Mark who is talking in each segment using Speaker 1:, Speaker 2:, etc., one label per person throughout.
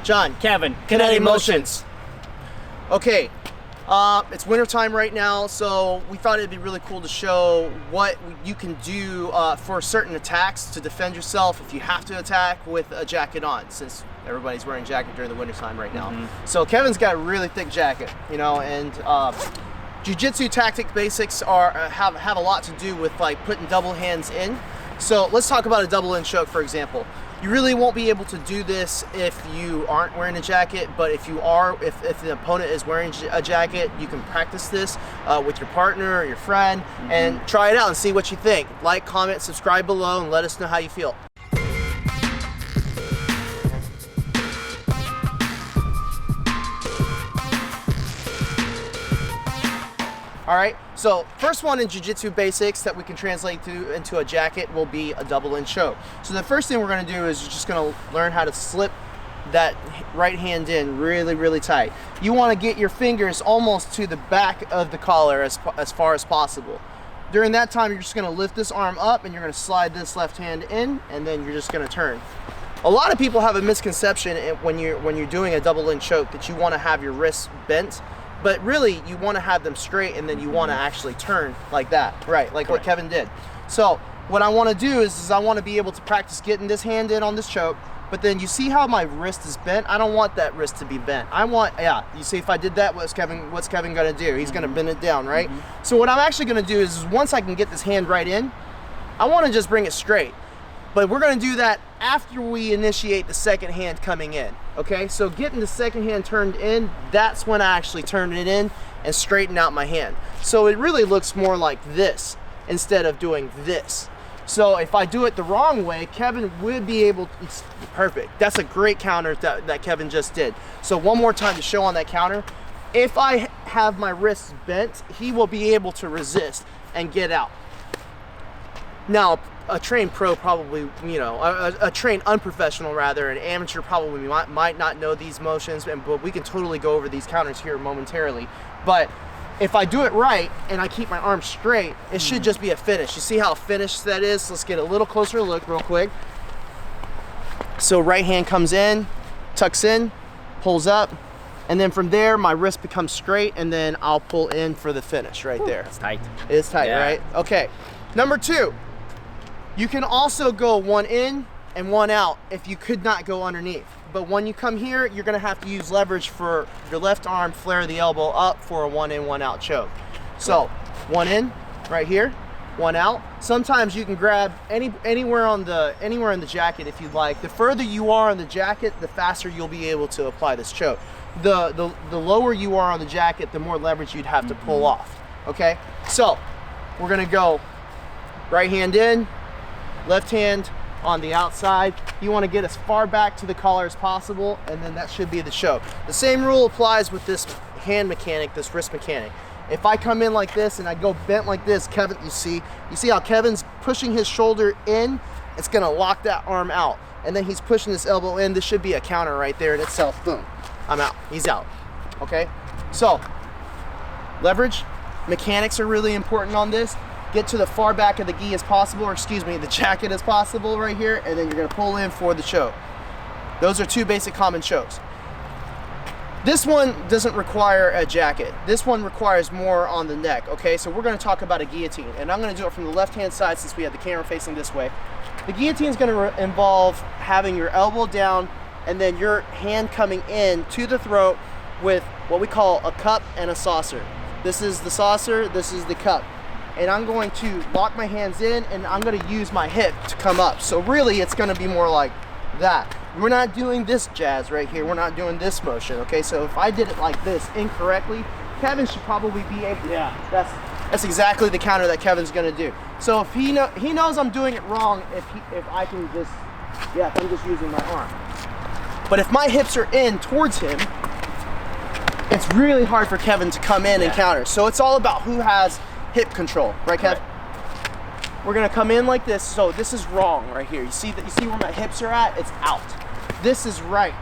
Speaker 1: John.
Speaker 2: Kevin.
Speaker 1: Kinetic Motions. Okay, it's wintertime right now, so we thought it'd be really cool to show what you can do for certain attacks to defend yourself if you have to attack with a jacket on, since everybody's wearing a jacket during the wintertime right now. So Kevin's got a really thick jacket, you know, and jiu-jitsu tactic basics have a lot to do with like putting double hands in. So let's talk about a double in choke, for example. You really won't be able to do this if you aren't wearing a jacket, but if you are, if the opponent is wearing a jacket, you can practice this with your partner or your friend and try it out and see what you think. Like, comment, subscribe below, and let us know how you feel. All right, so first one in jiu-jitsu basics that we can translate into a jacket will be a double in choke. So the first thing we're gonna do is you're just gonna learn how to slip that right hand in really, really tight. You wanna get your fingers almost to the back of the collar as far as possible. During that time, you're just gonna lift this arm up and you're gonna slide this left hand in, and then you're just gonna turn. A lot of people have a misconception when you're doing a double in choke that you wanna have your wrists bent. But really, you want to have them straight, and then you want to actually turn like that, right? Like Correct. What Kevin did. So what I want to do is I want to be able to practice getting this hand in on this choke, but then you see how my wrist is bent? I don't want that wrist to be bent. I want, you see if I did that, what's Kevin going to do? He's going to bend it down, right? So what I'm actually going to do is once I can get this hand right in, I want to just bring it straight. But we're going to do that after we initiate the second hand coming in, okay? So getting the second hand turned in, that's when I actually turn it in and straighten out my hand. So it really looks more like this instead of doing this. So if I do it the wrong way, Kevin would be able, it's perfect. That's a great counter that Kevin just did. So one more time to show on that counter. If I have my wrists bent, he will be able to resist and get out. Now, a trained pro probably, you know, a trained unprofessional rather, an amateur probably might not know these motions, but we can totally go over these counters here momentarily. But if I do it right and I keep my arm straight, it should just be a finish. You see how finished that is? Let's get a little closer look real quick. So right hand comes in, tucks in, pulls up, and then from there my wrist becomes straight, and then I'll pull in for the finish right there.
Speaker 2: It's tight.
Speaker 1: It is tight, right? Okay. Number two. You can also go one in and one out if you could not go underneath. But when you come here, you're gonna have to use leverage for your left arm, flare the elbow up for a one in, one out choke. So one in, right here, one out. Sometimes you can grab anywhere in the jacket if you'd like. The further you are on the jacket, the faster you'll be able to apply this choke. The lower you are on the jacket, the more leverage you'd have to pull off, okay? So we're gonna go right hand in, left hand on the outside. You want to get as far back to the collar as possible, and then that should be the choke. The same rule applies with this hand mechanic, this wrist mechanic. If I come in like this and I go bent like this, Kevin, you see how Kevin's pushing his shoulder in, it's gonna lock that arm out. And then he's pushing this elbow in. This should be a counter right there in itself. Boom, I'm out, he's out, okay? So, leverage, mechanics are really important on this. Get to the far back of the gi as possible, or excuse me, the jacket as possible right here, and then you're gonna pull in for the choke. Those are two basic common chokes. This one doesn't require a jacket. This one requires more on the neck, okay? So we're gonna talk about a guillotine, and I'm gonna do it from the left-hand side since we have the camera facing this way. The guillotine is gonna involve having your elbow down and then your hand coming in to the throat with what we call a cup and a saucer. This is the saucer, this is the cup. And I'm going to lock my hands in, and I'm going to use my hip to come up. So really, it's going to be more like that. We're not doing this jazz right here. We're not doing this motion, okay? So if I did it like this incorrectly, Kevin should probably be able to. Yeah. That's exactly the counter that Kevin's going to do. So if he knows I'm doing it wrong if I can just, if I'm just using my arm. But if my hips are in towards him, it's really hard for Kevin to come in and counter. So it's all about who has hip control, right, Kev? Right. We're gonna come in like this. So this is wrong right here. You see where my hips are at? It's out. This is right.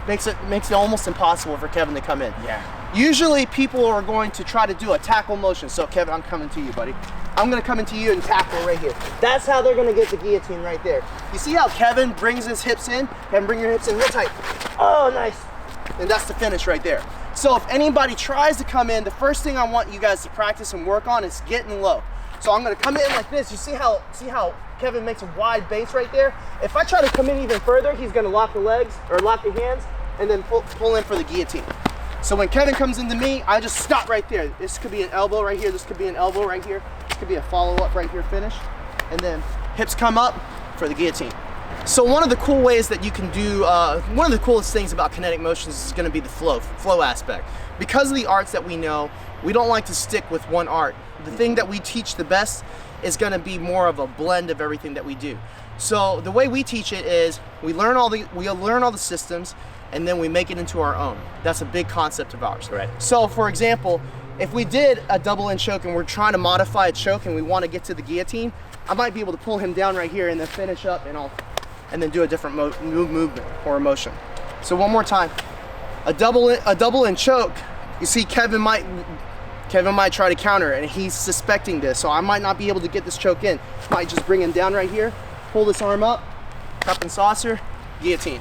Speaker 1: Makes it almost impossible for Kevin to come in.
Speaker 2: Yeah.
Speaker 1: Usually people are going to try to do a tackle motion. So Kevin, I'm coming to you, buddy. I'm gonna come into you and tackle right here. That's how they're gonna get the guillotine right there. You see how Kevin brings his hips in? Kevin, bring your hips in real tight. Oh, nice. And that's the finish right there. So if anybody tries to come in, the first thing I want you guys to practice and work on is getting low. So I'm gonna come in like this. You see how Kevin makes a wide base right there? If I try to come in even further, he's gonna lock the legs or lock the hands and then pull in for the guillotine. So when Kevin comes into me, I just stop right there. This could be an elbow right here. This could be an elbow right here. This could be a follow-up right here finish. And then hips come up for the guillotine. So one of the cool ways that you can do, one of the coolest things about kinetic motions is gonna be the flow aspect. Because of the arts that we know, we don't like to stick with one art. The thing that we teach the best is gonna be more of a blend of everything that we do. So the way we teach it is we learn all the systems, and then we make it into our own. That's a big concept of ours.
Speaker 2: Right.
Speaker 1: So for example, if we did a double in choke and we're trying to modify a choke and we want to get to the guillotine, I might be able to pull him down right here and then finish up and then do a different movement or motion. So one more time, a double in choke. You see Kevin might try to counter and he's suspecting this, so I might not be able to get this choke in. Might just bring him down right here, pull this arm up, cup and saucer, guillotine.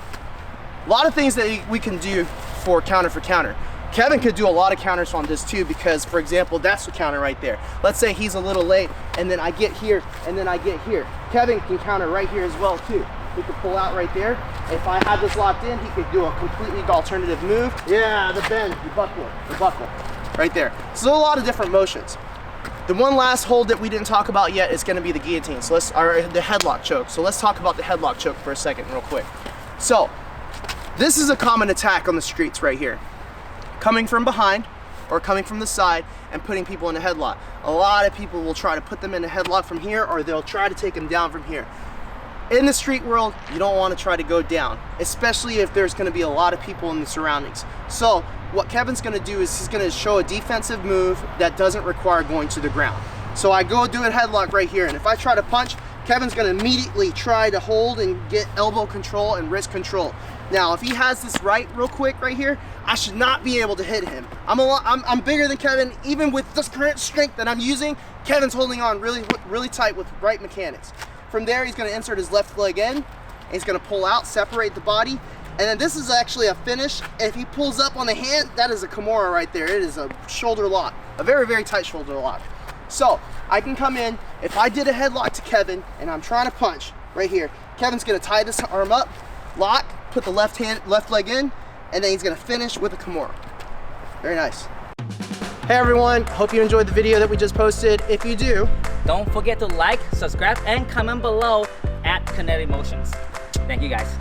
Speaker 1: A lot of things that we can do for counter. Kevin could do a lot of counters on this too, because for example, that's the counter right there. Let's say he's a little late and then I get here and then I get here. Kevin can counter right here as well too. He could pull out right there. If I had this locked in, he could do a completely alternative move. Yeah, the bend, the buckle, right there. So a lot of different motions. The one last hold that we didn't talk about yet is gonna be the guillotine. So the headlock choke. So let's talk about the headlock choke for a second real quick. So, this is a common attack on the streets right here. Coming from behind or coming from the side and putting people in a headlock. A lot of people will try to put them in a headlock from here, or they'll try to take them down from here. In the street world, you don't want to try to go down, especially if there's going to be a lot of people in the surroundings. So what Kevin's going to do is he's going to show a defensive move that doesn't require going to the ground. So I go do a headlock right here, and if I try to punch, Kevin's going to immediately try to hold and get elbow control and wrist control. Now, if he has this right real quick right here, I should not be able to hit him. I'm bigger than Kevin. Even with this current strength that I'm using, Kevin's holding on really tight with right mechanics. From there, he's going to insert his left leg in, and he's going to pull out, separate the body, and then this is actually a finish. If he pulls up on the hand, that is a Kimura right there. It is a shoulder lock, a very, very tight shoulder lock. So I can come in, if I did a headlock to Kevin and I'm trying to punch right here, Kevin's going to tie this arm up, lock, put the left leg in, and then he's going to finish with a Kimura. Very nice. Hey everyone, hope you enjoyed the video that we just posted. If you do,
Speaker 2: don't forget to like, subscribe, and comment below at Kinetic Motions. Thank you guys.